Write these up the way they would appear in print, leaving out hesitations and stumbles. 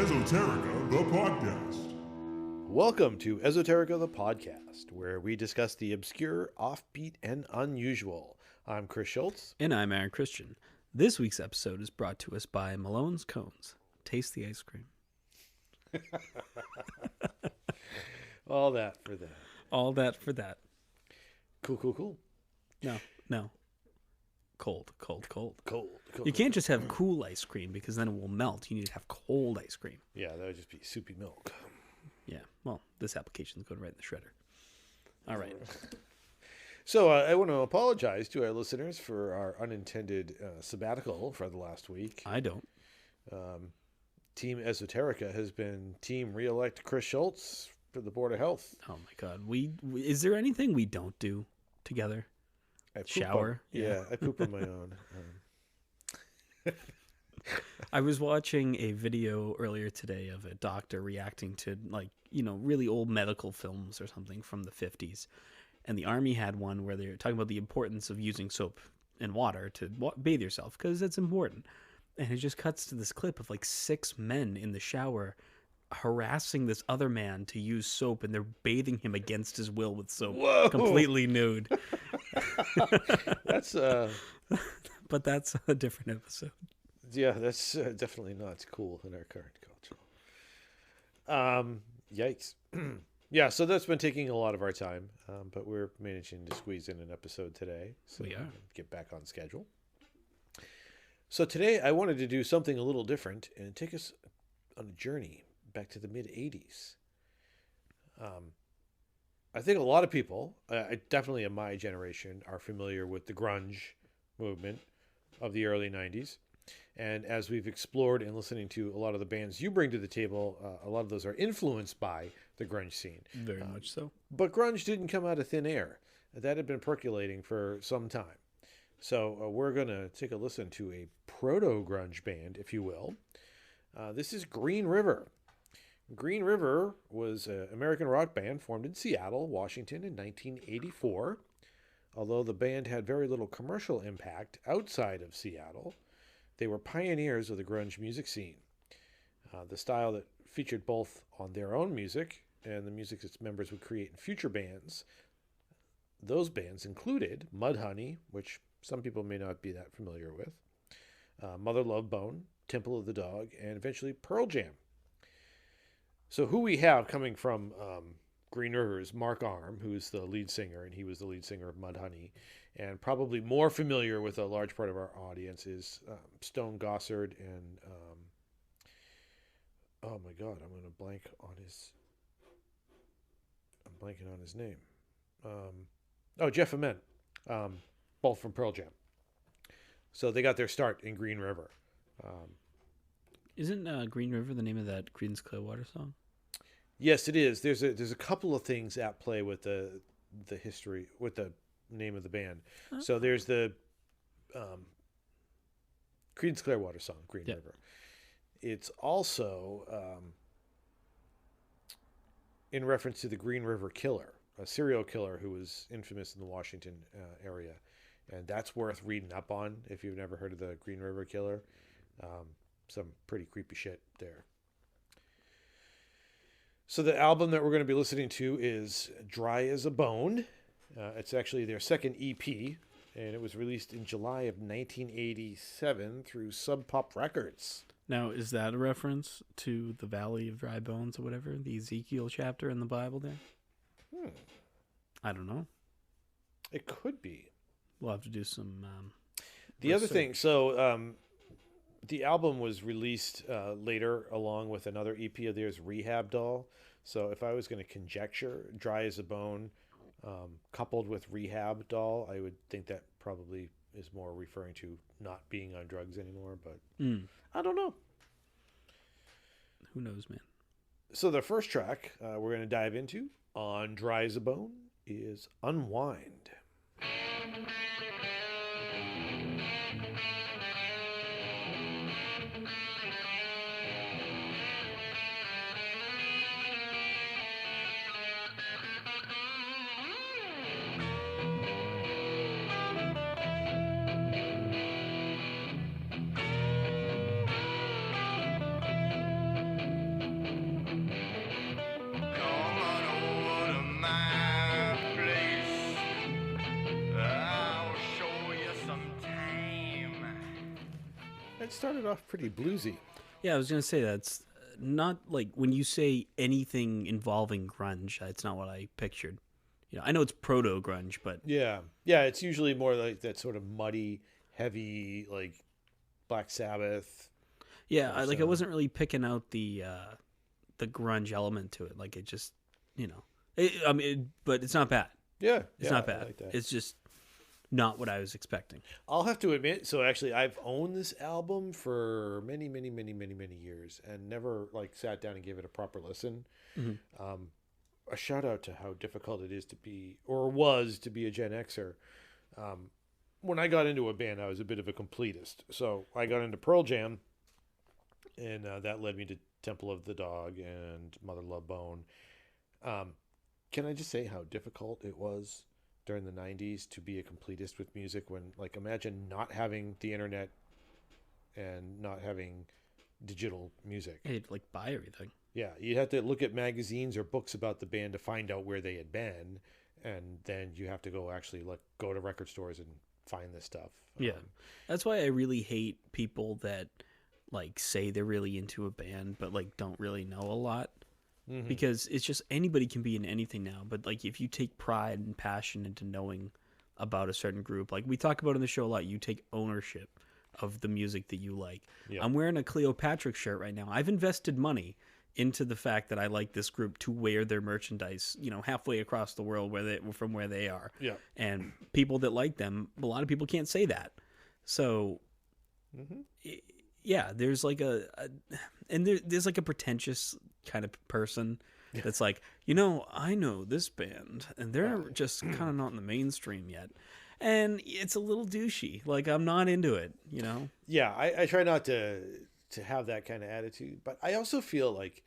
Esoterica, the podcast. Welcome to Esoterica, the podcast, where we discuss the obscure, offbeat, and unusual. I'm Chris Schultz. And I'm Aaron Christian. This week's episode is brought to us by Malone's Cones. Taste the ice cream. All that for that. All that for that. Cool. No. Cold. Cold. You can't just have cool ice cream because then it will melt. You need to have cold ice cream. Yeah, that would just be soupy milk. Yeah, well, this application is going right in the shredder. All right. So I want to apologize to our listeners for our unintended sabbatical for the last week. I don't. Team Esoterica has been Team Re-elect Chris Schultz for the Board of Health. Oh, my God. Is there anything we don't do together? Shower? I poop on my own. I was watching a video earlier today of a doctor reacting to, really old medical films or something from the 50s. And the Army had one where they were talking about the importance of using soap and water to bathe yourself because it's important. And it just cuts to this clip of 6 men in the shower harassing this other man to use soap, and they're bathing him against his will with soap. Whoa. Completely nude. That's But that's a different episode. Yeah, that's definitely not cool in our current culture. Yikes. Yeah, so that's been taking a lot of our time, but we're managing to squeeze in an episode today. So We are. Get back on schedule. So today I wanted to do something a little different and take us on a journey back to the mid-'80s. I think a lot of people, definitely in my generation, are familiar with the grunge movement of the early 90s. And as we've explored and listening to a lot of the bands you bring to the table, a lot of those are influenced by the grunge scene. Very much so. But grunge didn't come out of thin air. That had been percolating for some time. So we're going to take a listen to a proto-grunge band, if you will. This is Green River. Green River was an American rock band formed in Seattle, Washington in 1984. Although the band had very little commercial impact outside of Seattle, they were pioneers of the grunge music scene. The style that featured both on their own music and the music its members would create in future bands. Those bands included Mudhoney, which some people may not be that familiar with, Mother Love Bone, Temple of the Dog, and eventually Pearl Jam. So who we have coming from Green River is Mark Arm, who's the lead singer, and he was the lead singer of Mudhoney. And probably more familiar with a large part of our audience is Stone Gossard and, oh my God, I'm blanking on his name. Jeff Ament, both from Pearl Jam. So they got their start in Green River. Isn't Green River the name of that Creedence Clearwater song? Yes, it is. There's a couple of things at play with the history, with the name of the band. Oh. So there's the Creedence Clearwater song, Green River. It's also in reference to the Green River Killer, a serial killer who was infamous in the Washington area. And that's worth reading up on if you've never heard of the Green River Killer. Some pretty creepy shit there. So the album that we're going to be listening to is Dry as a Bone. It's actually their second EP, and it was released in July of 1987 through Sub Pop Records. Now, is that a reference to the Valley of Dry Bones or whatever, the Ezekiel chapter in the Bible there? I don't know. It could be. We'll have to do some The other thing, the album was released later along with another EP of theirs, Rehab Doll. So if I was going to conjecture Dry as a Bone coupled with Rehab Doll, I would think that probably is more referring to not being on drugs anymore, but I don't know. Who knows, man? So the first track we're going to dive into on Dry as a Bone is Unwind. started off pretty bluesy. Yeah, I was gonna say that's not like when you say anything involving grunge. That's not what I pictured. I know it's proto grunge, but Yeah. Yeah, it's usually more like that sort of muddy, heavy, like Black Sabbath. yeah, Or I sound. wasn't really picking out the grunge element to it. Like it just, but it's not bad. Yeah. It's yeah, not I bad. like that. It's just not what I was expecting. I'll have to admit, so actually I've owned this album for many, many, many, many, many years and never like sat down and gave it a proper listen. Mhm. A shout out to how difficult it is to be, or was to be, a Gen Xer. When I got into a band, I was a bit of a completist. So I got into Pearl Jam, and that led me to Temple of the Dog and Mother Love Bone. Can I just say how difficult it was during the 90s to be a completist with music when, like, imagine not having the internet and not having digital music. I had to like buy everything. Yeah, you had to look at magazines or books about the band to find out where they had been, and then you have to go actually go to record stores and find this stuff. Yeah, that's why I really hate people that like say they're really into a band but like don't really know a lot. Because it's just anybody can be in anything now, but like if you take pride and passion into knowing about a certain group, like we talk about in the show a lot, you take ownership of the music that you like. Yeah. I'm wearing a Cleopatra shirt right now. I've invested money into the fact that I like this group to wear their merchandise, halfway across the world from where they are. Yeah. And people that like them, a lot of people can't say that. So yeah, there's like there's like a pretentious kind of person that's like, I know this band and they're just kind of not in the mainstream yet. And it's a little douchey. Like, I'm not into it, Yeah, I try not to have that kind of attitude, but I also feel like,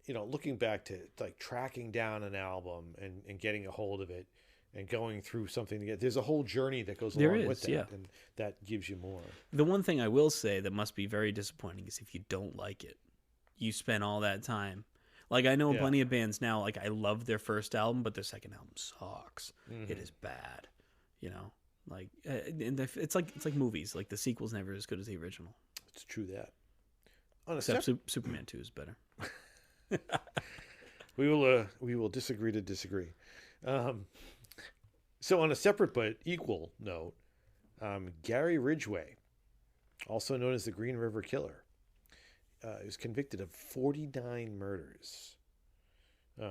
looking back to like tracking down an album and getting a hold of it and going through something to get, there's a whole journey that goes along with that, yeah. and that gives you more. The one thing I will say that must be very disappointing is if you don't like it, you spend all that time. Like, I know plenty of bands now, like, I love their first album, but their second album sucks. It is bad, like, and it's like movies, like the sequel's never as good as the original. It's true that. Except Superman 2 is better. We will disagree to disagree. So on a separate but equal note, Gary Ridgway, also known as the Green River Killer, is convicted of 49 murders,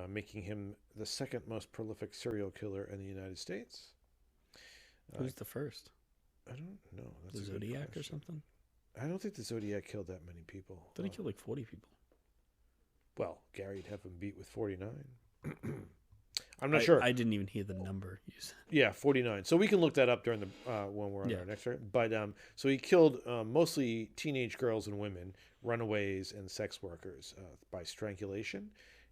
making him the second most prolific serial killer in the United States. Who's the first? I don't know. That's The a good Zodiac or question. something? I don't think the Zodiac killed that many people. Did he kill like 40 people? Well, Gary'd have him beat with 49. I'm not sure. I didn't even hear the number you said. Yeah, 49. So we can look that up during the when we're on our next turn. But so he killed mostly teenage girls and women, runaways, and sex workers by strangulation,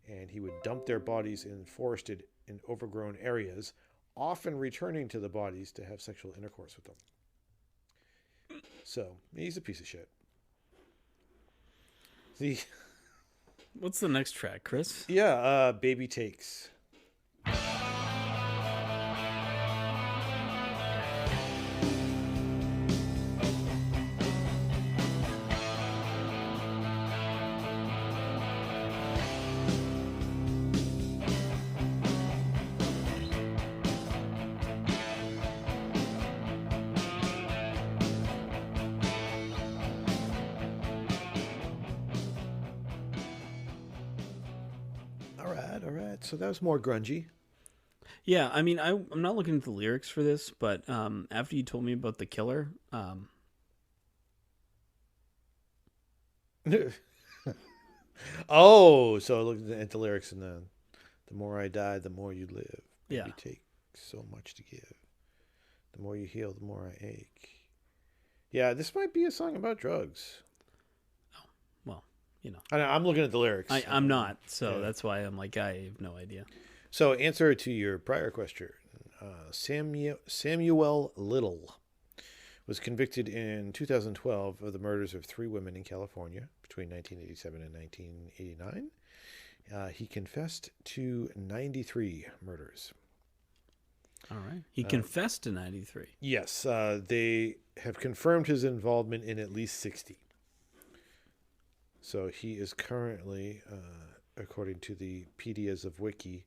and he would dump their bodies in forested and overgrown areas, often returning to the bodies to have sexual intercourse with them. So he's a piece of shit. What's the next track, Chris? Yeah, Baby Takes. All right. So that was more grungy. Yeah, I mean, I'm not looking at the lyrics for this, but after you told me about the killer, Oh, so looking at the lyrics and the more I die, the more you live. Baby Yeah. take so much to give. The more you heal, the more I ache. Yeah, this might be a song about drugs. well, I'm looking at the lyrics. I'm not, so Yeah. that's why I'm like, I have no idea. So, answer to your prior question, Samuel Little was convicted in 2012 of the murders of 3 women in California between 1987 and 1989. He confessed to 93 murders. All right. He confessed to 93. Yes, they have confirmed his involvement in at least 60. So he is currently, according to the PDAs of Wiki,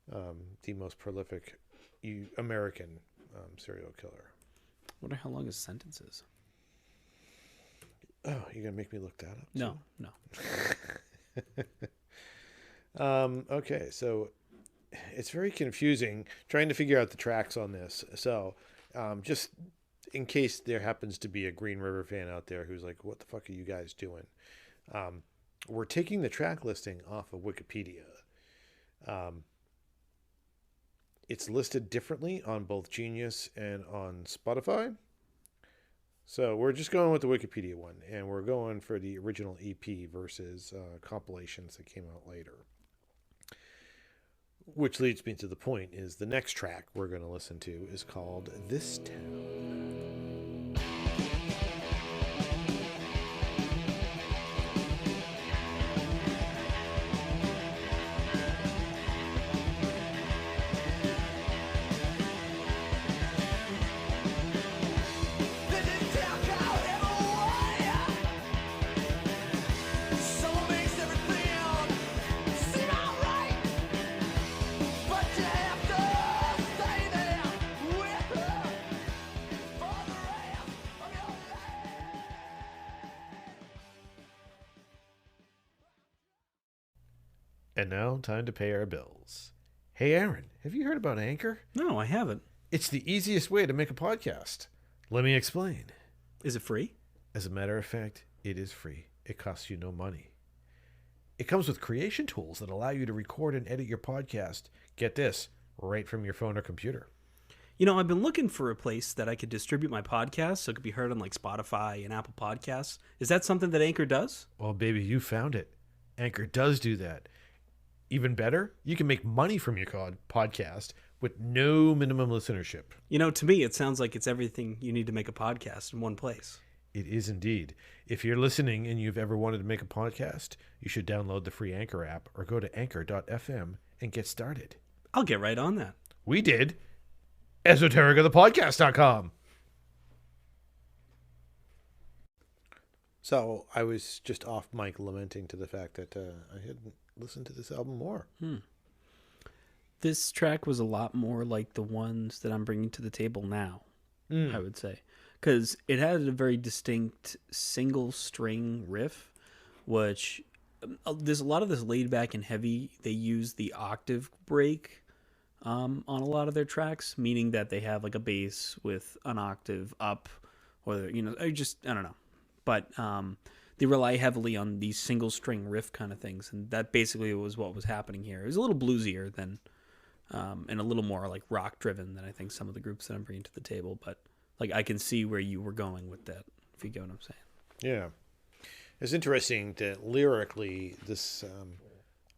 the most prolific American serial killer. I wonder how long his sentence is. Oh, you're going to make me look that up? No. Okay, so it's very confusing trying to figure out the tracks on this. So just in case there happens to be a Green River fan out there who's like, what the fuck are you guys doing? We're taking the track listing off of Wikipedia. It's listed differently on both Genius and on Spotify. So we're just going with the Wikipedia one, and we're going for the original EP versus compilations that came out later. Which leads me to the point is the next track we're going to listen to is called This Town. And now, time to pay our bills. Hey, Aaron, have you heard about Anchor? No, I haven't. It's the easiest way to make a podcast. Let me explain. Is it free? As a matter of fact, it is free. It costs you no money. It comes with creation tools that allow you to record and edit your podcast, get this, right from your phone or computer. You know, I've been looking for a place that I could distribute my podcast so it could be heard on like Spotify and Apple Podcasts. Is that something that Anchor does? Well, baby, you found it. Anchor does do that. Even better, you can make money from your podcast with no minimum listenership. You know, to me, it sounds like it's everything you need to make a podcast in one place. It is indeed. If you're listening and you've ever wanted to make a podcast, you should download the free Anchor app or go to anchor.fm and get started. I'll get right on that. We did. Esotericofthepodcast.com. So I was just off mic lamenting to the fact that I hadn't listened to this album more. This track was a lot more like the ones that I'm bringing to the table now, I would say. Because it had a very distinct single string riff, which there's a lot of this laid back and heavy. They use the octave break on a lot of their tracks, meaning that they have like a bass with an octave up, or, you know, I don't know. But they rely heavily on these single string riff kind of things, and that basically was what was happening here. It was a little bluesier than, and a little more like rock driven than I think some of the groups that I'm bringing to the table. But like I can see where you were going with that, if you get what I'm saying. Yeah, it's interesting that lyrically, this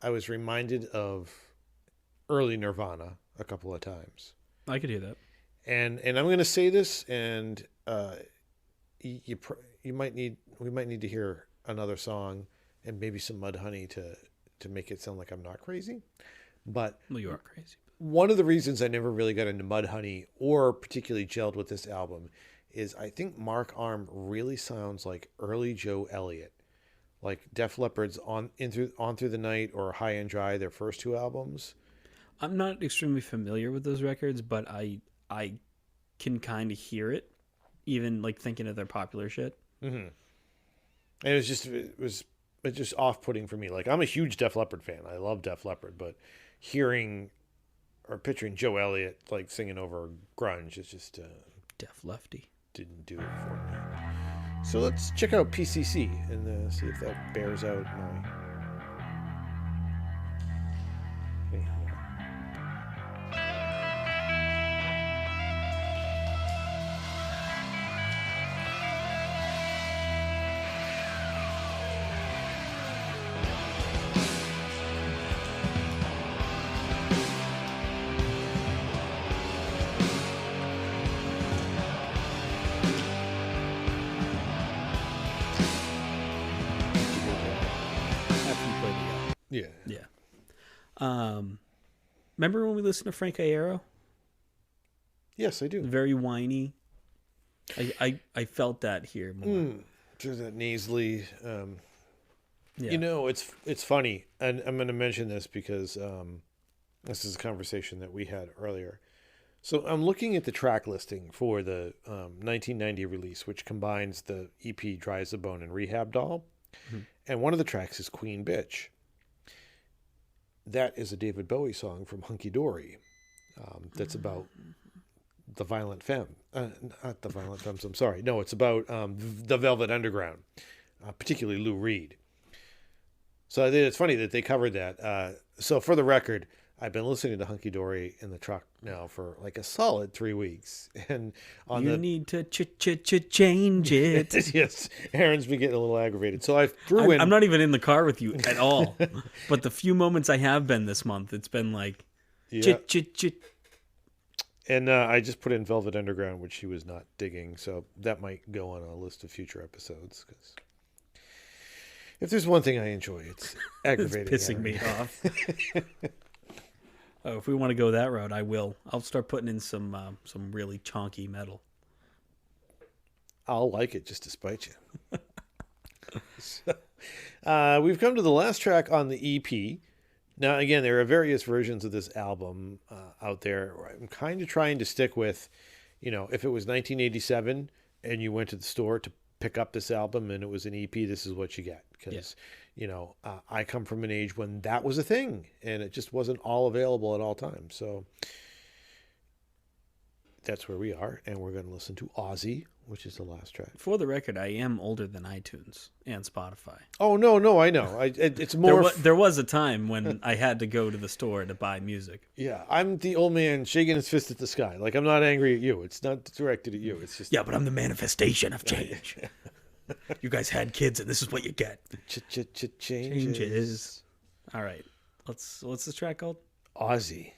I was reminded of early Nirvana a couple of times. I could hear that. And I'm going to say this, and we might need to hear another song and maybe some Mudhoney to make it sound like I'm not crazy. But Well, you are crazy. One of the reasons I never really got into Mudhoney or particularly gelled with this album is I think Mark Arm really sounds like early Joe Elliott, like Def Leppard's On Through the Night or High and Dry, their first two albums. I'm not extremely familiar with those records, but I can kind of hear it, even like thinking of their popular shit. Mm-hmm. And it was just off-putting for me. Like, I'm a huge Def Leppard fan. I love Def Leppard, but hearing or picturing Joe Elliott like singing over grunge is just Def Lefty didn't do it for me. So let's check out PCC and see if that bears out my. Yeah. Remember when we listened to Frank Iero? Yes, I do. Very whiny. I felt that here more. There's that nasally. Yeah. You know, it's funny, and I'm going to mention this because this is a conversation that we had earlier. So I'm looking at the track listing for the 1990 release, which combines the EP Dry as a Bone and Rehab Doll. Mm-hmm. And one of the tracks is Queen Bitch. That is a David Bowie song from Hunky Dory. That's about the Violent Femme. Not the Violent Femmes, I'm sorry. No, it's about the Velvet Underground, particularly Lou Reed. So I think it's funny that they covered that. So for the record, I've been listening to Hunky Dory in the truck now for like a solid 3 weeks. And on you need to change it. Yes, Aaron's been getting a little aggravated. So I threw in... I'm not even in the car with you at all. But the few moments I have been this month, it's been like... Yeah. And I just put in Velvet Underground, which he was not digging. So that might go on a list of future episodes. Because if there's one thing I enjoy, it's aggravating. It's pissing me off. Oh, if we want to go that route, I will. I'll start putting in some really chonky metal. I'll like it just to spite you. So, we've come to the last track on the EP. Now, again, there are various versions of this album out there. I'm kind of trying to stick with, if it was 1987 and you went to the store to pick up this album and it was an EP, this is what you get. Because, I come from an age when that was a thing and it just wasn't all available at all times. So that's where we are. And we're going to listen to Ozzy, which is the last track. For the record, I am older than iTunes and Spotify. Oh, no, I know. It's more... There was a time when I had to go to the store to buy music. Yeah, I'm the old man shaking his fist at the sky. Like, I'm not angry at you. It's not directed at you. It's just... Yeah, but I'm the manifestation of change. You guys had kids, and this is what you get. Changes. All right. What's this track called? Ozzy.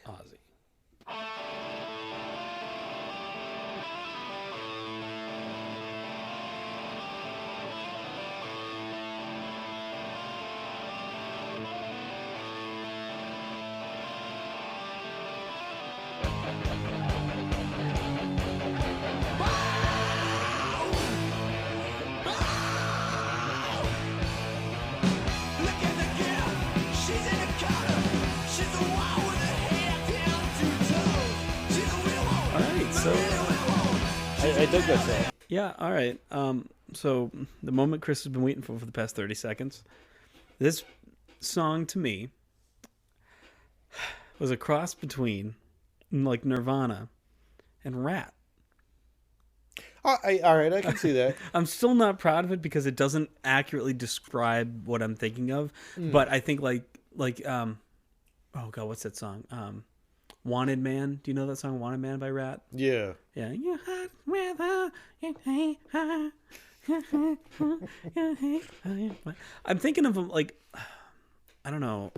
I dug that song. Yeah, all right. So the moment Chris has been waiting for the past 30 seconds. This song to me was a cross between like Nirvana and Rat. All right, I can see that. I'm still not proud of it because it doesn't accurately describe what I'm thinking of. But I think like oh god, what's that song? Wanted Man. Do you know that song Wanted Man by Rat? Yeah. Yeah. I'm thinking of them like, I don't know.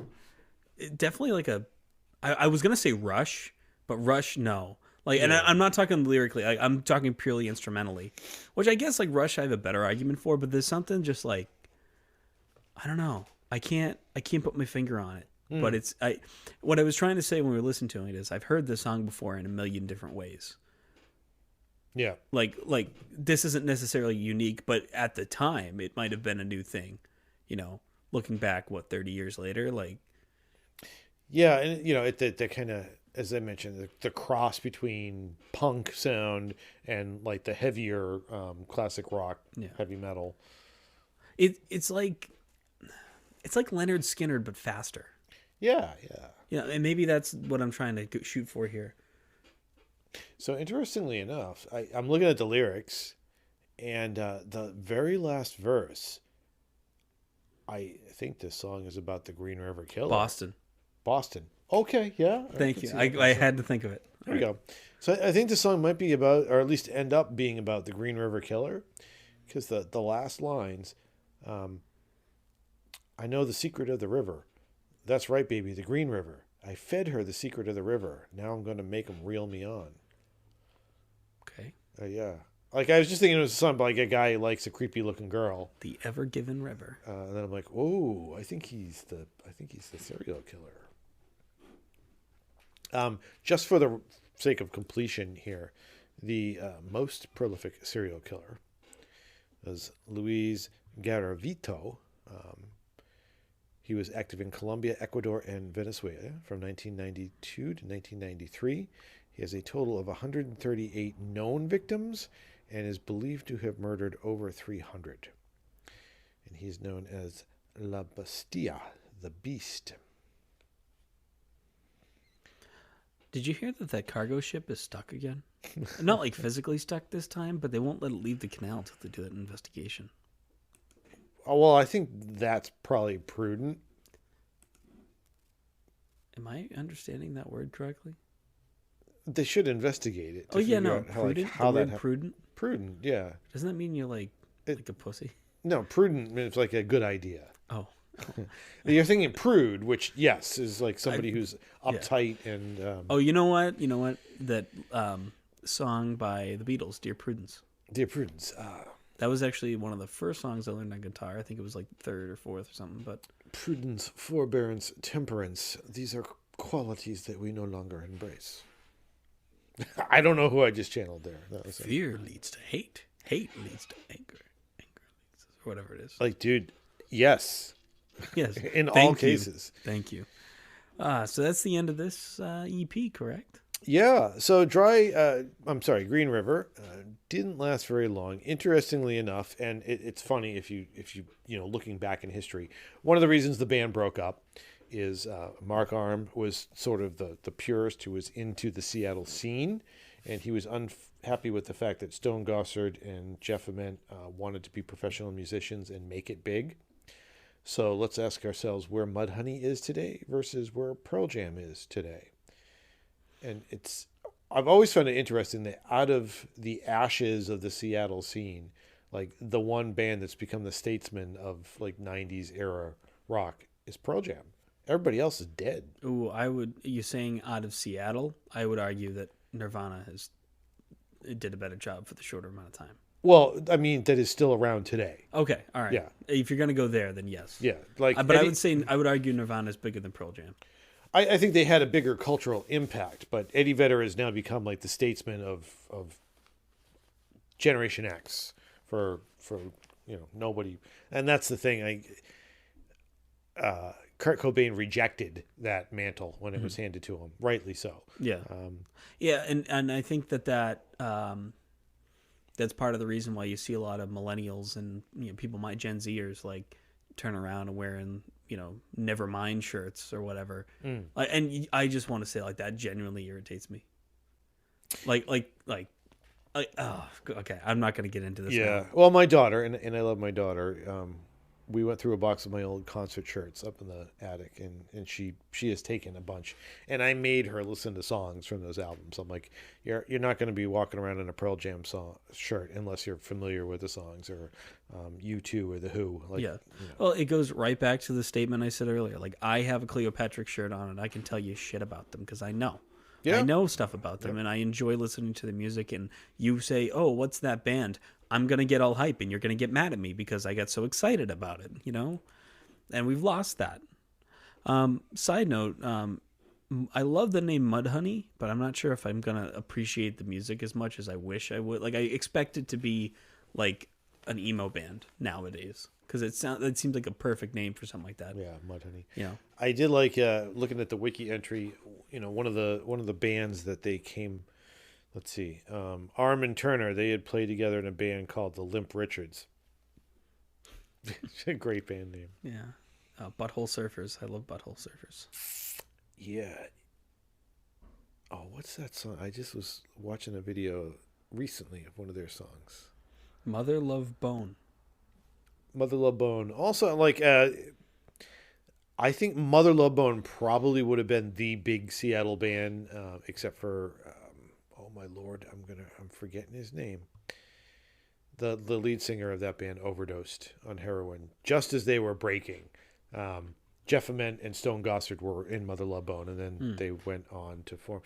Definitely like I was going to say Rush, but Rush, no. Like, and I'm not talking lyrically. I'm talking purely instrumentally, which I guess like Rush I have a better argument for, but there's something just like, I don't know. I can't put my finger on it. But what I was trying to say when we were listening to it is I've heard this song before in a million different ways. Yeah. Like this isn't necessarily unique, but at the time it might have been a new thing, looking back, 30 years later, like. Yeah. And the kind of, as I mentioned, the cross between punk sound and like the heavier classic rock, heavy metal. It's like Leonard Skinner, but faster. Yeah. Yeah, and maybe that's what I'm trying to shoot for here. So interestingly enough, I'm looking at the lyrics, and the very last verse, I think this song is about the Green River Killer. Boston. Okay, yeah. Thank you. I had to think of it. There we go. So I think the song might be about, or at least end up being about the Green River Killer, because the last lines, I know the secret of the river. That's right, baby, the Green River. I fed her the secret of the river. Now I'm going to make them reel me on. Okay. Yeah. Like, I was just thinking it was something like a guy who likes a creepy looking girl. The Ever Given River. And then I'm like, oh, I think he's the serial killer. Just for the sake of completion here, the most prolific serial killer was Luis Garavito. He was active in Colombia, Ecuador, and Venezuela from 1992 to 1993. He has a total of 138 known victims and is believed to have murdered over 300. And he's known as La Bestia, the Beast. Did you hear that cargo ship is stuck again? Not like physically stuck this time, but they won't let it leave the canal until they do that investigation. Oh, well, I think that's probably prudent. Am I understanding that word correctly? They should investigate it. Oh, yeah, no. How, Prudent? like, how the that word prudent? Prudent, yeah. Doesn't that mean you're like a pussy? No, prudent means like a good idea. Oh. You're thinking prude, which, yes, is like somebody who's uptight and... Oh, you know what? You know what? That song by the Beatles, Dear Prudence. Dear Prudence. That was actually one of the first songs I learned on guitar. I think it was like third or fourth or something. But prudence, forbearance, temperance. These are qualities that we no longer embrace. I don't know who I just channeled there. That was fear leads to hate. Hate leads to anger. Anger leads to whatever it is. Like, dude, yes. Yes. In all cases. Thank you. So that's the end of this EP, correct? Yeah. So Green River didn't last very long. Interestingly enough, and it's funny if you looking back in history, one of the reasons the band broke up is Mark Arm was sort of the purist who was into the Seattle scene, and he was unhappy with the fact that Stone Gossard and Jeff Ament wanted to be professional musicians and make it big. So let's ask ourselves where Mudhoney is today versus where Pearl Jam is today. And I've always found it interesting that out of the ashes of the Seattle scene, like the one band that's become the statesman of like 90s era rock is Pearl Jam. Everybody else is dead. Ooh, you saying out of Seattle, I would argue that Nirvana did a better job for the shorter amount of time. Well, I mean, that is still around today. Okay, all right. Yeah. If you're going to go there, then yes. Yeah. Like, but I would argue Nirvana is bigger than Pearl Jam. I think they had a bigger cultural impact, but Eddie Vedder has now become like the statesman of Generation X for nobody. And that's the thing. Kurt Cobain rejected that mantle when it was handed to him, rightly so. Yeah. And I think that that's part of the reason why you see a lot of millennials and people my Gen Zers like turn around and wearing Nevermind shirts or whatever. And I just want to say like that genuinely irritates me. Like oh, okay, I'm not going to get into this. Yeah. now. Well, my daughter and I love my daughter. We went through a box of my old concert shirts up in the attic, and she has taken a bunch. And I made her listen to songs from those albums. I'm like, you're not going to be walking around in a Pearl Jam shirt unless you're familiar with the songs or U2 or The Who. Like, yeah. Well, it goes right back to the statement I said earlier. Like, I have a Cleopatra shirt on, and I can tell you shit about them because I know. Yeah. I know stuff about them, and I enjoy listening to the music. And you say, "Oh, what's that band?" I'm gonna get all hype, and you're gonna get mad at me because I got so excited about it, And we've lost that. Side note: I love the name Mudhoney, but I'm not sure if I'm gonna appreciate the music as much as I wish I would. Like, I expect it to be like an emo band nowadays because it seems like a perfect name for something like that. Yeah, Mudhoney. Yeah. I did like looking at the wiki entry. One of the bands that they came. Let's see. Arm and Turner, they had played together in a band called the Limp Richards. A great band name. Yeah. Butthole Surfers. I love Butthole Surfers. Yeah. Oh, what's that song? I just was watching a video recently of one of their songs. Mother Love Bone. Mother Love Bone. Also, like, I think Mother Love Bone probably would have been the big Seattle band, except for... oh my Lord, I'm forgetting his name. The lead singer of that band overdosed on heroin just as they were breaking. Jeff Ament and Stone Gossard were in Mother Love Bone, and then they went on to form.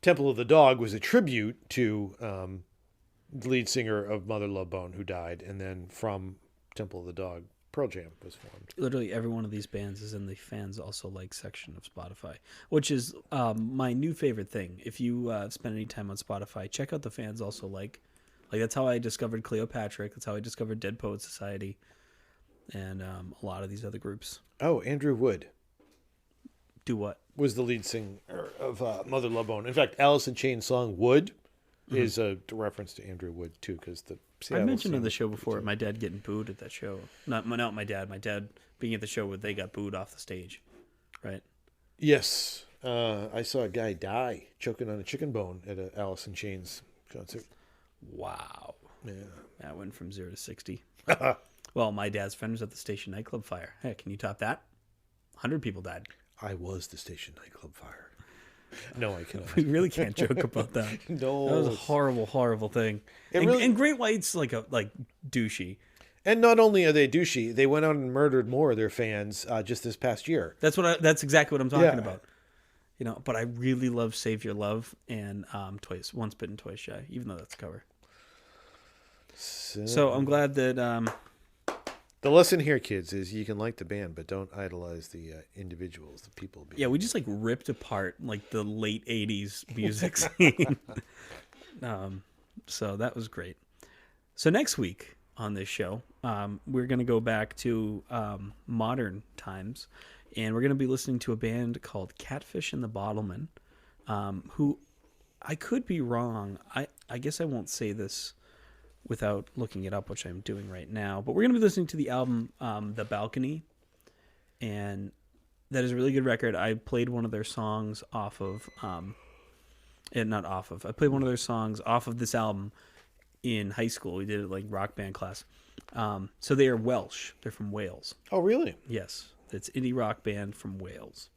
Temple of the Dog was a tribute to the lead singer of Mother Love Bone who died, and then from Temple of the Dog Pearl Jam was formed. Literally every one of these bands is in the fans also like section of Spotify, which is my new favorite thing. If you spend any time on Spotify, check out the fans also like that's how I discovered Cleopatra. That's how I discovered Dead Poet Society, and a lot of these other groups. Oh, Andrew Wood Do what? was the lead singer of Mother Love Bone. In fact, Alice in Chains' song "Wood" is a reference to Andrew Wood too, because I mentioned on the show before my dad getting booed at that show. Not my dad. My dad being at the show where they got booed off the stage, right? Yes, I saw a guy die choking on a chicken bone at a Alice in Chains concert. Wow. Yeah, That went from 0 to 60. Well, my dad's friend was at the station nightclub fire. Hey, can you top that? 100 people died. I was the station nightclub fire. No, I cannot. We really can't joke about that. No, That was a horrible, horrible thing. really- And Great White's like douchey. And not only are they douchey, they went out and murdered more of their fans just this past year. That's exactly what I'm talking Yeah. about. But I really love Save Your Love and Once Bitten, Twice Shy, even though that's a cover. So I'm glad that the lesson here, kids, is you can like the band, but don't idolize the individuals, the people. we just ripped apart the late 80s music scene. So that was great. So next week on this show, we're going to go back to modern times, and we're going to be listening to a band called Catfish and the Bottlemen, who I could be wrong. I guess I won't say this without looking it up, which I'm doing right now. But we're going to be listening to the album The Balcony, and that is a really good record. I played one of their songs off of, I played one of their songs off of this album in high school. We did it rock band class. So they are Welsh. They're from Wales. Oh, really? Yes, it's indie rock band from Wales.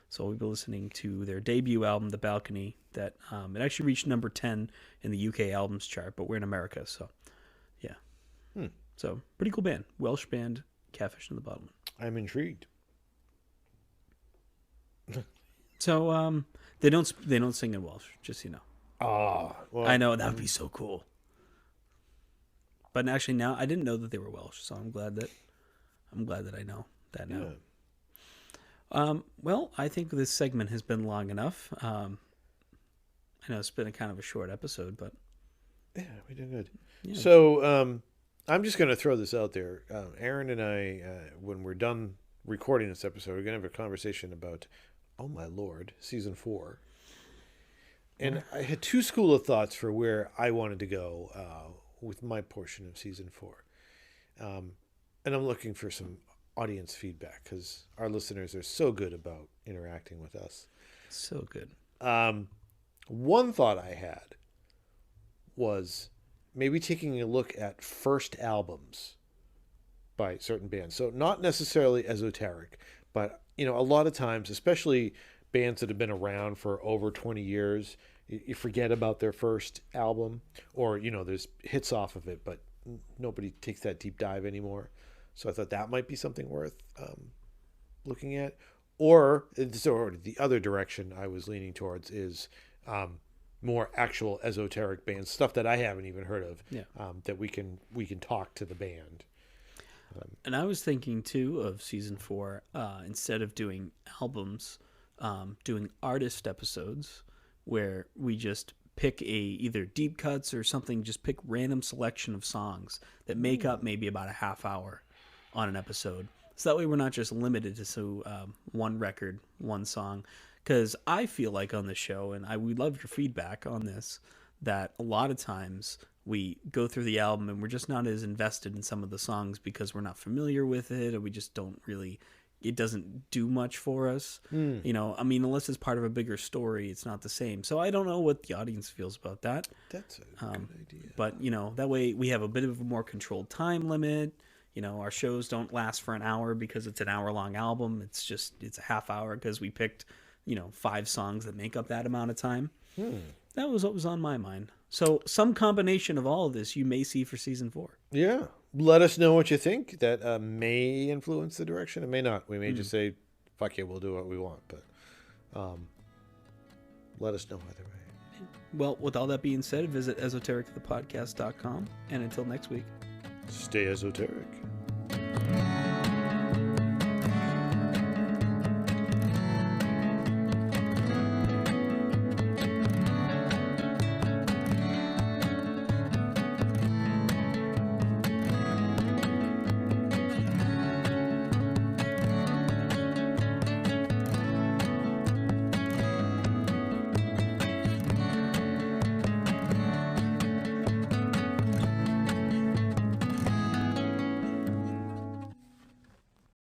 So we'll be listening to their debut album, The Balcony, that it actually reached number 10 in the UK albums chart, but we're in America, so yeah. So pretty cool band, Welsh band, Catfish and the Bottlemen. I'm intrigued. So they don't sing in Welsh, just so you know. Oh, well, I know that would be so cool. But actually, now I didn't know that they were Welsh, so I'm glad that I know that now. Yeah. Well, I think this segment has been long enough. I know it's been a kind of a short episode, but Yeah, we did good. Yeah. So I'm just going to throw this out there. Aaron and I, when we're done recording this episode, we're going to have a conversation about, oh my Lord, season 4. And I had two school of thoughts for where I wanted to go with my portion of season 4. And I'm looking for some audience feedback because our listeners are so good about interacting with us. so good. One thought I had was maybe taking a look at first albums by certain bands. So not necessarily esoteric, but a lot of times, especially bands that have been around for over 20 years, you forget about their first album, or there's hits off of it, but nobody takes that deep dive anymore. So I thought that might be something worth looking at. Or the other direction I was leaning towards is more actual esoteric bands, stuff that I haven't even heard of. Yeah. That we can talk to the band. And I was thinking too of season 4, instead of doing albums, doing artist episodes where we just pick either deep cuts or something, just pick random selection of songs that make up maybe about a half hour on an episode. So that way we're not just limited to one record, one song. Because I feel like on the show, and we love your feedback on this, that a lot of times we go through the album and we're just not as invested in some of the songs because we're not familiar with it, or we just don't really, it doesn't do much for us. Unless it's part of a bigger story, it's not the same. So I don't know what the audience feels about that. That's a good idea. But, that way we have a bit of a more controlled time limit. Our shows don't last for an hour because it's an hour-long album. It's a half hour because we picked, 5 songs that make up that amount of time. That was what was on my mind. So some combination of all of this you may see for season 4. Yeah. Let us know what you think. That may influence the direction. It may not. We may just say, fuck yeah, we'll do what we want. But let us know either way. Well, with all that being said, visit esotericthepodcast.com. And until next week. Stay esoteric.